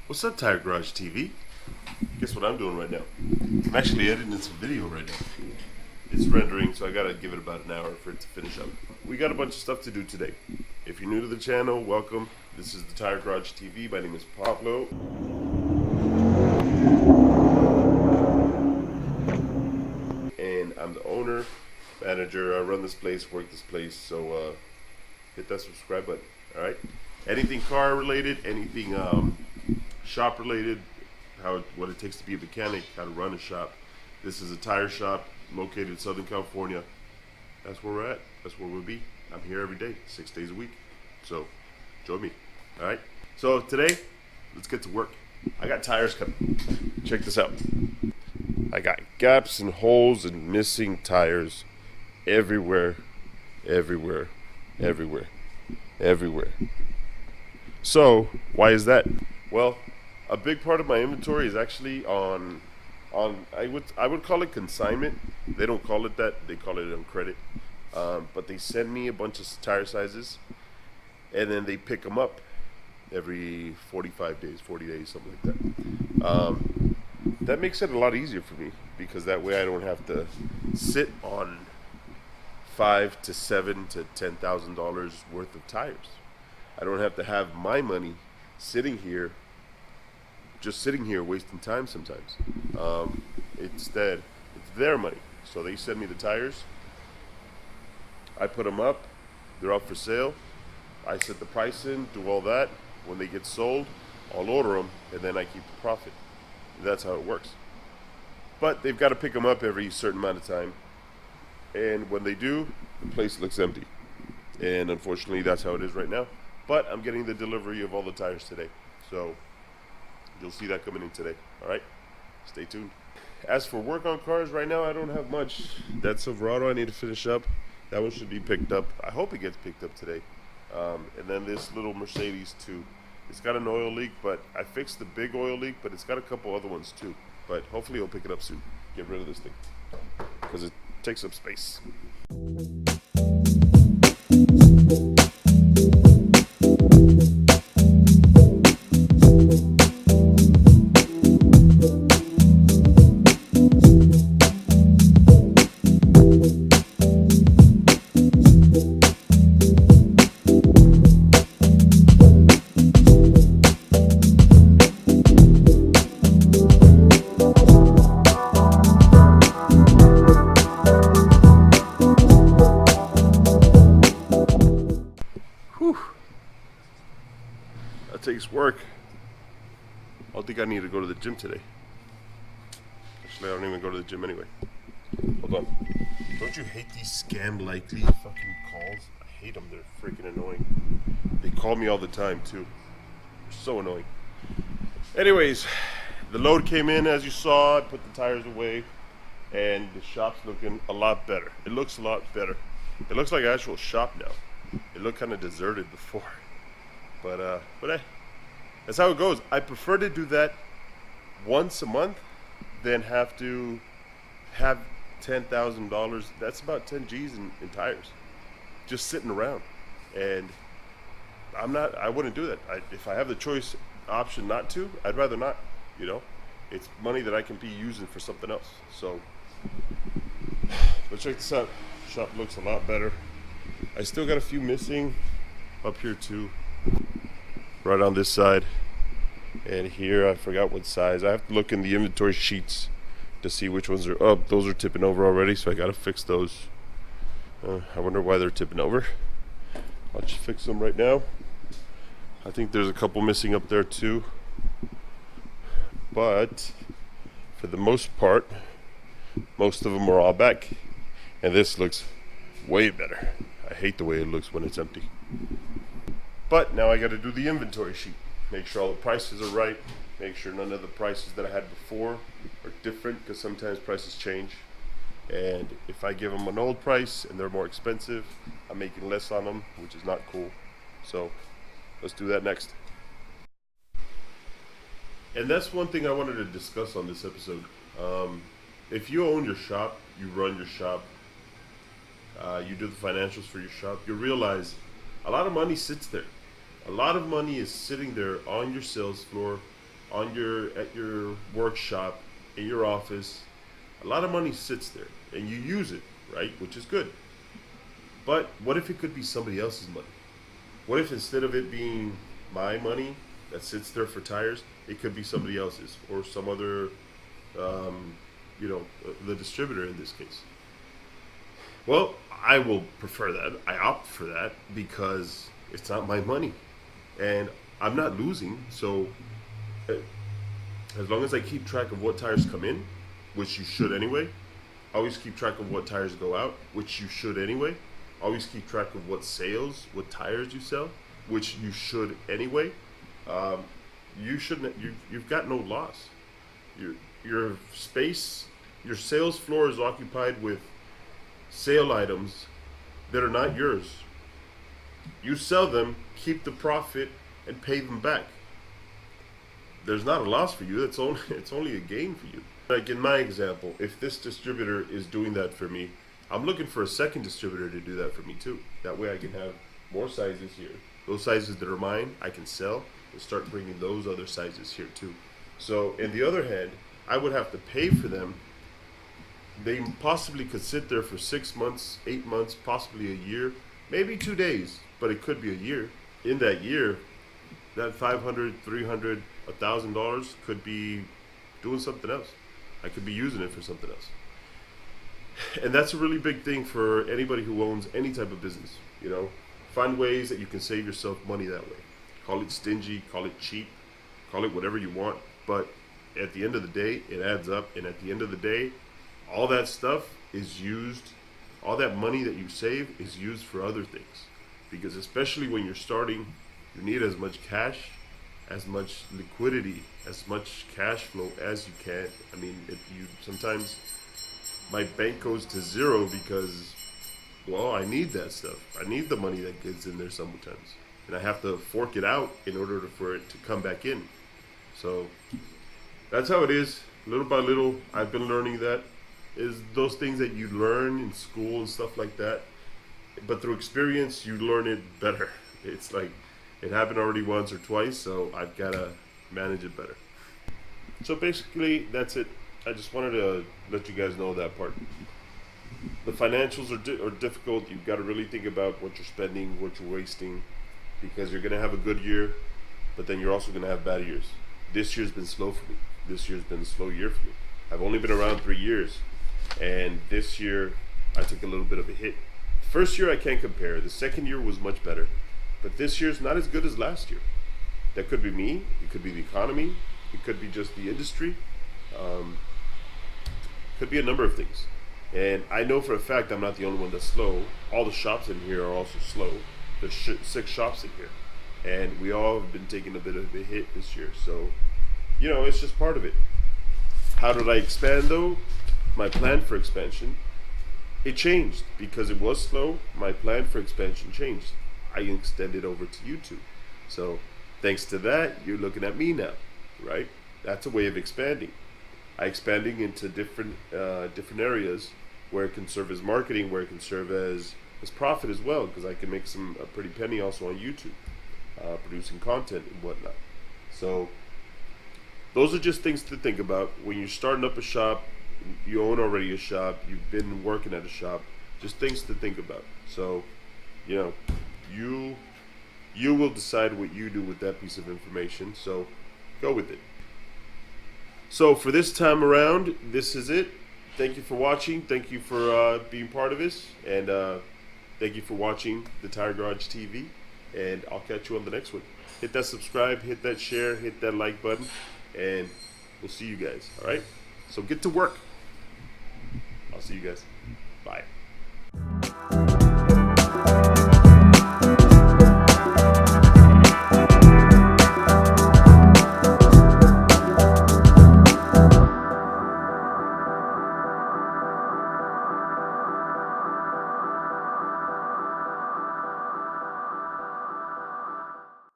What's up, Tire Garage TV? Guess what I'm doing right now? I'm actually editing this video right now. It's rendering, so I gotta give it about an hour for it to finish up. We got a bunch of stuff to do today. If you're new to the channel, welcome. This is the Tire Garage TV. My name is Pablo. And I'm the owner, manager. I run this place, work this place, so hit that subscribe button, alright? Anything car related, anything shop related, what it takes to be a mechanic, how to run a shop. This is a tire shop located in Southern California. That's where we're at. That's where we'll be. I'm here every day, 6 days a week. So join me. All right. So today, let's get to work. I got tires coming. Check this out. I got gaps and holes and missing tires everywhere, everywhere, everywhere, everywhere. So why is that? Well, a big part of my inventory is actually on I would call it consignment. They don't call it that. They call it on credit. But they send me a bunch of tire sizes, and then they pick them up every 45 days, 40 days, something like that. That makes it a lot easier for me because that way I don't have to sit on $5,000 to $7,000 to $10,000 worth of tires. I don't have to have my money sitting here wasting time sometimes. Instead, it's their money. So they send me the tires. I put them up. They're up for sale. I set the price in, do all that. When they get sold, I'll order them, and then I keep the profit. That's how it works. But they've got to pick them up every certain amount of time. And when they do, the place looks empty. And unfortunately, that's how it is right now. But I'm getting the delivery of all the tires today. So you'll see that coming in today. All right, stay tuned. As for work on cars right now, I don't have much. That Silverado I need to finish up. That one should be picked up. I hope it gets picked up today. And then this little Mercedes too. It's got an oil leak, but I fixed the big oil leak, but it's got a couple other ones too. But hopefully it'll pick it up soon. Get rid of this thing because it takes up space. Whew. That takes work. I don't think I need to go to the gym today. Actually, I don't even go to the gym anyway. Hold on. Don't you hate these scam likely fucking calls? I hate them. They're freaking annoying. They call me all the time too. They're so annoying. Anyways, the load came in as you saw. I put the tires away, and the shop's looking a lot better. It looks a lot better. It looks like an actual shop now. It looked kind of deserted before, but hey, that's how it goes. I prefer to do that once a month than have to have $10,000. That's about 10 G's in tires, just sitting around. And I wouldn't do that. If I have the choice option not to, I'd rather not. You know, it's money that I can be using for something else. So, but check this out. Shop looks a lot better. I still got a few missing up here too, right on this side, and here I forgot what size. I have to look in the inventory sheets to see which ones are up. Those are tipping over already, so I gotta fix those. I wonder why they're tipping over. I'll just fix them right now. I think there's a couple missing up there too, but for the most part, most of them are all back, and this looks way better. I hate the way it looks when it's empty. But now I got to do the inventory sheet. Make sure all the prices are right. Make sure none of the prices that I had before are different, because sometimes prices change. And if I give them an old price and they're more expensive, I'm making less on them, which is not cool. So let's do that next. And that's one thing I wanted to discuss on this episode. If you own your shop, you run your shop, you do the financials for your shop, you realize a lot of money sits there. A lot of money is sitting there on your sales floor at your workshop, in your office, a lot of money sits there and you use it, right? Which is good. But what if it could be somebody else's money? What if instead of it being my money that sits there for tires, it could be somebody else's or some other, the distributor in this case? Well, I will prefer that. I opt for that because it's not my money and I'm not losing. So as long as I keep track of what tires come in, which you should anyway, always keep track of what tires go out, which you should anyway. Always keep track of what tires you sell, which you should anyway. You've got no loss. Your space, your sales floor is occupied with sale items that are not yours. You sell them, keep the profit, and pay them back. There's not a loss for you. It's only a gain for you. Like in my example, if this distributor is doing that for me, I'm looking for a second distributor to do that for me too. That way I can have more sizes here. Those sizes that are mine, I can sell and start bringing those other sizes here too. So, in the other hand, I would have to pay for them. They possibly could sit there for 6 months, 8 months, possibly a year, maybe 2 days, but it could be a year. In that year, that $500, $300, $1,000 could be doing something else. I could be using it for something else. And that's a really big thing for anybody who owns any type of business. Find ways that you can save yourself money that way. Call it stingy, call it cheap, call it whatever you want. But at the end of the day, it adds up. And at the end of the day, all that stuff is used, all that money that you save is used for other things. Because especially when you're starting, you need as much cash, as much liquidity, as much cash flow as you can. I mean, sometimes my bank goes to zero because, well, I need that stuff. I need the money that gets in there sometimes. And I have to fork it out in order for it to come back in. So that's how it is. Little by little, I've been learning that. Is those things that you learn in school and stuff like that. But through experience, you learn it better. It's like it happened already once or twice, so I've got to manage it better. So basically, that's it. I just wanted to let you guys know that part. The financials are difficult. You've got to really think about what you're spending, what you're wasting, because you're going to have a good year, but then you're also going to have bad years. This year's been slow for me. This year's been a slow year for me. I've only been around 3 years, and this year I took a little bit of a hit. First year I can't compare. The second year was much better, but this year's not as good as last year. That could be me. It could be the economy. It could be just the industry. Could be a number of things. And I know for a fact I'm not the only one that's slow. All the shops in here are also slow. There's 6 shops in here. And we all have been taking a bit of a hit this year. So, it's just part of it. How did I expand though? My plan for expansion, it changed because it was slow. My plan for expansion changed. I extended over to YouTube. So thanks to that, you're looking at me now, right? That's a way of expanding. I expanding into different areas where it can serve as marketing, where it can serve as profit as well, because I can make a pretty penny also on YouTube, producing content and whatnot. So those are just things to think about when you're starting up a shop. You own already a shop. You've been working at a shop. Just things to think about. So, you will decide what you do with that piece of information. So, go with it. So for this time around, this is it. Thank you for watching. Thank you for being part of this, and thank you for watching the Tire Garage TV. And I'll catch you on the next one. Hit that subscribe, hit that share, hit that like button, and we'll see you guys. All right. So get to work. I'll see you guys. Bye.